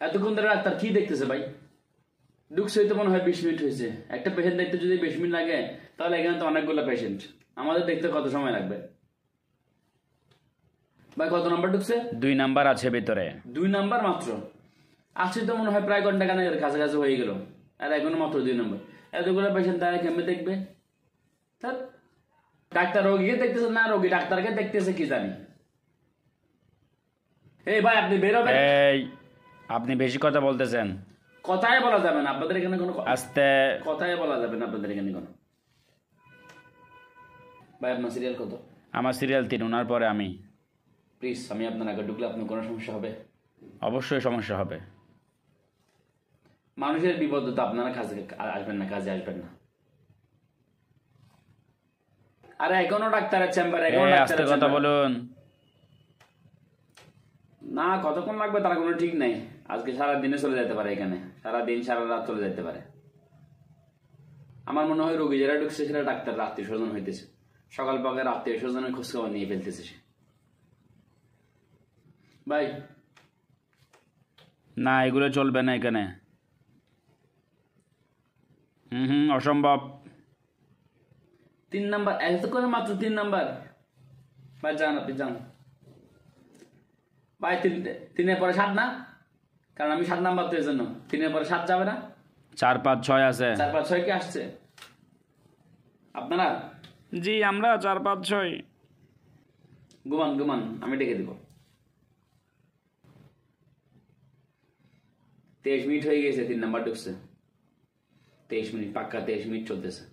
এতক্ষণ ধরে ডাক্তার কি দেখতেছে ভাই? ঢুকছে তো মনে হয় 20 মিনিট হয়েছে। একটা পেশেন্ট দেখতে যদি 20 মিনিট লাগে, তাহলে এখানে তো অনেকগুলো পেশেন্ট, আমাদের দেখতে কত সময় লাগবে? ভাই কত নাম্বার ঢুকছে? 2 নাম্বার আছে ভিতরে। 2 নাম্বার মাত্র? আসছে তো মনে হয় প্রায় ঘন্টা খানেকের কাছাকাছি হয়ে গেল, আর এখনো মাত্র 2 নাম্বার। এতগুলো পেশেন্ট তারা কেমনে দেখবে? ডাক্তার রোগীকে দেখতেছে না, রোগী ডাক্তারকে দেখতেছে কি জানি। এই ভাই আপনি বের হবেন। এই আপনি বেশি কথা বলতেছেন। কথাই বলা যাবে না আপনাদের এখানে কোনো, আস্তে কথাই বলা যাবে না আপনাদের এখানে কোনো। ভাই আপনার সিরিয়াল কত? আমার সিরিয়াল 3, ওনার পরে আমি। প্লিজ, আমি আপনার আগে ঢুকলে আপনার কোনো সমস্যা হবে? অবশ্যই সমস্যা হবে। মানুষের বিপদ তো আপনারা কাজে আসবেন না, কাজে আসবেন না। আরে এখনো ডাক্তারের চেম্বারে, আস্তে কথা বলুন না। কতক্ষণ লাগবে তার কোনো ঠিক নাই। আজকে সারা দিনে চলে যেতে পারে, এখানে সারা দিন সারা রাত চলে যেতে পারে। আমার মনে হয় রোগী যারা ঢুকছে সেটা ডাক্তার আত্মীয় স্বজন হইতেছে, সকাল পাকের আত্মীয় স্বজনের খোঁজখবর নিয়ে ফেলতেছে সে। ভাই না, এগুলো চলবে না এখানে। অসম্ভব। 3 নাম্বার এত করে মাত্র 3 নাম্বার? ভাই যান, আপনি যান ভাই। 3-এর পরে 7 না? কারণ আমি 7 নাম্বার তো, এর জন্য 3-এর পরে 7 যাবে না। 4, 5, 6 আছে। 4, 5, 6 কি আসছে আপনারা? জি আমরা 4, 5, 6। ঘুমান ঘুমান, আমি ডেকে দিব। 23 মিনিট হয়ে গেছে, 3 নাম্বার ঢুকছে। 23 মিনিট পাক্কা, 23 মিনিট চলতেছে।